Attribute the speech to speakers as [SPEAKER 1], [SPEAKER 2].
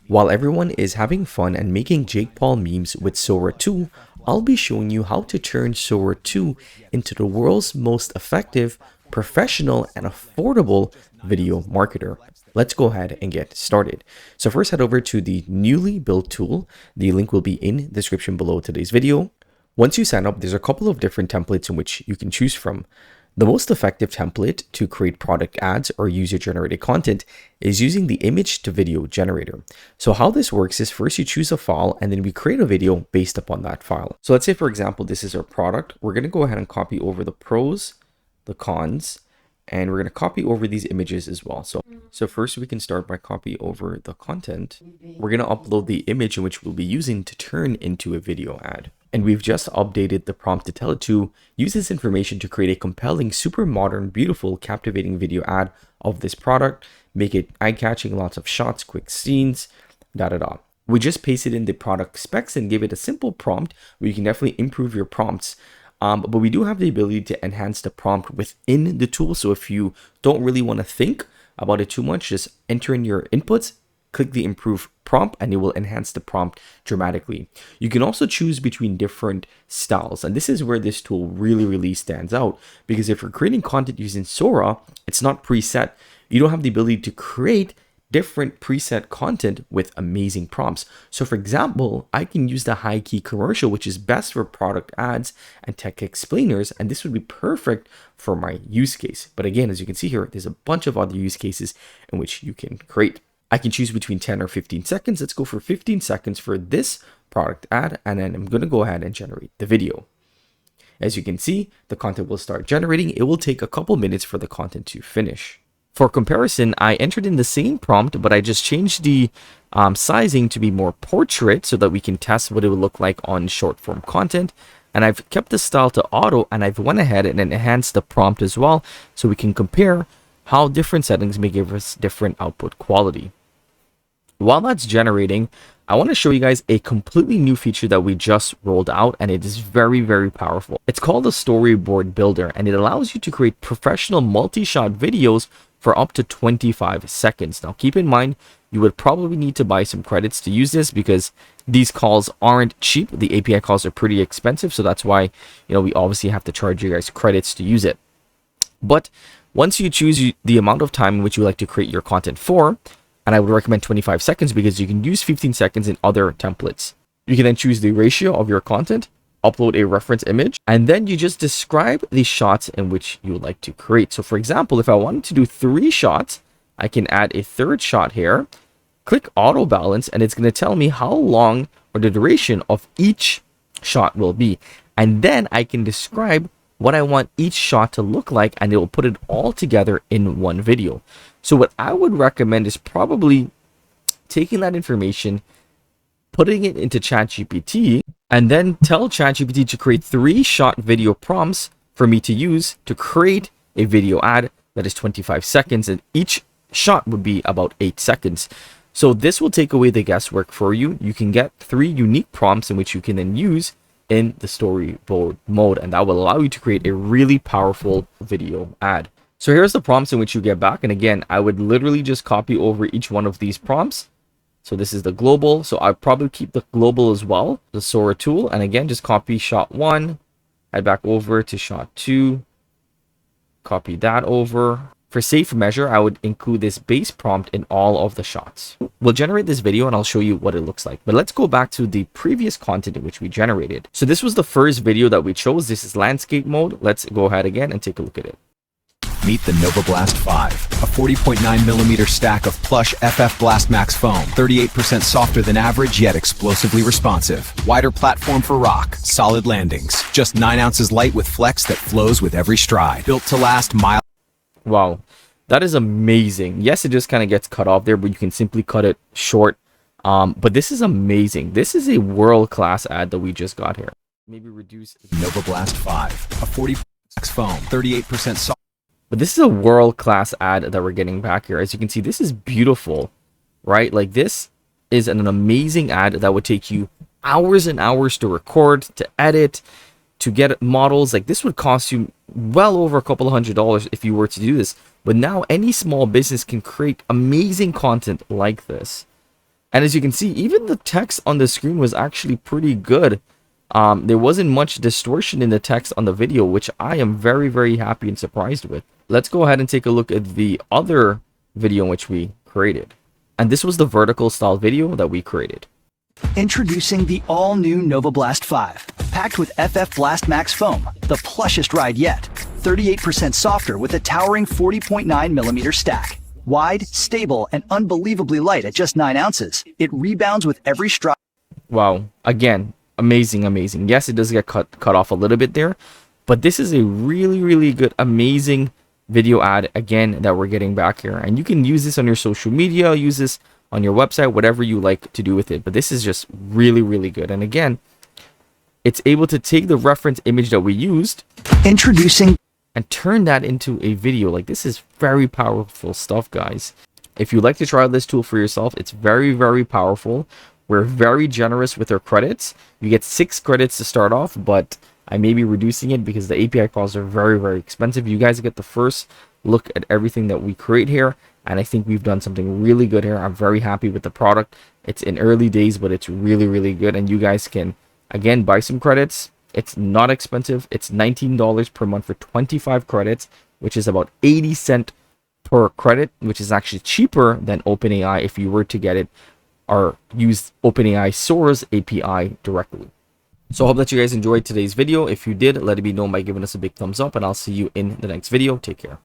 [SPEAKER 1] While everyone is having fun and making Jake Paul memes with Sora 2, I'll be showing you how to turn Sora 2 into the world's most effective, professional, and affordable video marketer. Let's go ahead and get started. So first head over to the newly built tool. The link will be in the description below today's video. Once you sign up, there's a couple of different templates in which you can choose from. The most effective template to create product ads or user-generated content is using the image to video generator. So how this works is first you choose a file and then we create a video based upon that file. So let's say, for example, this is our product. We're going to go ahead and copy over the pros, the cons, and we're going to copy over these images as well. So first we can start by copy over the content. We're going to upload the image in which we'll be using to turn into a video ad. And we've just updated the prompt to tell it to use this information to create a compelling, super modern, beautiful, captivating video ad of this product, make it eye-catching, lots of shots, quick scenes, We just pasted in the product specs and give it a simple prompt where you can definitely improve your prompts. But we do have the ability to enhance the prompt within the tool. So if you don't really want to think about it too much, just enter in your inputs, click the improve prompt, and it will enhance the prompt dramatically. You can also choose between different styles. And this is where this tool really stands out, because if you're creating content using Sora, it's not preset. You don't have the ability to create different preset content with amazing prompts. So for example, I can use the high key commercial, which is best for product ads and tech explainers, and this would be perfect for my use case. But again, as you can see here, there's a bunch of other use cases in which you can create. I can choose between 10 or 15 seconds. Let's go for 15 seconds for this product ad, and then I'm going to go ahead and generate the video. As you can see, the content will start generating. It will take a couple minutes for the content to finish. For comparison, I entered in the same prompt, but I just changed the sizing to be more portrait so that we can test what it would look like on short form content. And I've kept the style to auto, and I've went ahead and enhanced the prompt as well so we can compare how different settings may give us different output quality. While that's generating, I want to show you guys a completely new feature that we just rolled out, and it is very powerful. It's called the storyboard builder, and it allows you to create professional multi-shot videos for up to 25 seconds. Now keep in mind, you would probably need to buy some credits to use this because these calls aren't cheap. The API calls are pretty expensive, so that's why, we obviously have to charge you guys credits to use it. But once you choose the amount of time in which you like to create your content for, and I would recommend 25 seconds because you can use 15 seconds in other templates. You can then choose the ratio of your content, upload a reference image, and then you just describe the shots in which you would like to create. So for example, if I wanted to do 3 shots, I can add a 3rd shot here, click auto balance, and it's going to tell me how long or the duration of each shot will be. And then I can describe what I want each shot to look like, and it will put it all together in one video. So what I would recommend is probably taking that information, putting it into ChatGPT, and then tell ChatGPT to create 3 shot video prompts for me to use to create a video ad that is 25 seconds, and each shot would be about 8 seconds. So this will take away the guesswork for you. You can get 3 unique prompts in which you can then use in the storyboard mode, and that will allow you to create a really powerful video ad. So here's the prompts in which you get back, and again, I would literally just copy over each one of these prompts. So this is the global, so I'd probably keep the global as well, the Sora tool, and again, just copy shot 1, head back over to shot 2, copy that over. For safe measure, I would include this base prompt in all of the shots. We'll generate this video and I'll show you what it looks like. But let's go back to the previous content in which we generated. So this was the first video that we chose. This is landscape mode. Let's go ahead again and take a look at it.
[SPEAKER 2] Meet the Nova Blast 5, a 40.9mm stack of plush FF Blast Max foam, 38% softer than average yet explosively responsive. Wider platform for rock, solid landings, just 9 ounces light with flex that flows with every stride. Built to last mile.
[SPEAKER 1] Wow, that is amazing. Yes, it just kind of gets cut off there, but you can simply cut it short. But this is amazing. This is a world-class ad that we just got here. Maybe reduce
[SPEAKER 2] Nova Blast 5, a 40 Max foam, 38% soft.
[SPEAKER 1] But this is a world-class ad that we're getting back here. As you can see, this is beautiful, right? Like, this is an amazing ad that would take you hours and hours to record, to edit, to get models. Like, this would cost you well over a couple of $100s if you were to do this. But now any small business can create amazing content like this. And as you can see, even the text on the screen was actually pretty good. There wasn't much distortion in the text on the video, which I am very, very happy and surprised with. Let's go ahead and take a look at the other video in which we created. And this was the vertical style video that we created.
[SPEAKER 3] Introducing the all-new Nova Blast 5, packed with FF Blast Max foam, the plushest ride yet. 38% softer with a towering 40.9mm stack. Wide, stable, and unbelievably light at just 9 ounces. It rebounds with every stride.
[SPEAKER 1] Wow, again, amazing, amazing. Yes, it does get cut off a little bit there, but this is a really, really good, amazing video ad again that we're getting back here. And you can use this on your social media, use this on your website, whatever you like to do with it. But this is just really, really good. And again, it's able to take the reference image that we used,
[SPEAKER 3] Introducing
[SPEAKER 1] and turn that into a video. Like, this is very powerful stuff, guys. If you'd like to try this tool for yourself, it's very, very powerful. We're very generous with our credits. You get 6 credits to start off, but I may be reducing it because the API calls are very, very expensive. You guys get the first look at everything that we create here, and I think we've done something really good here. I'm very happy with the product. It's in early days, but it's really, really good, and you guys can, again, buy some credits. It's not expensive. It's $19 per month for 25 credits, which is about 80 cents per credit, which is actually cheaper than OpenAI if you were to get it or use OpenAI Sora's API directly. So I hope that you guys enjoyed today's video. If you did, let it be known by giving us a big thumbs up, and I'll see you in the next video. Take care.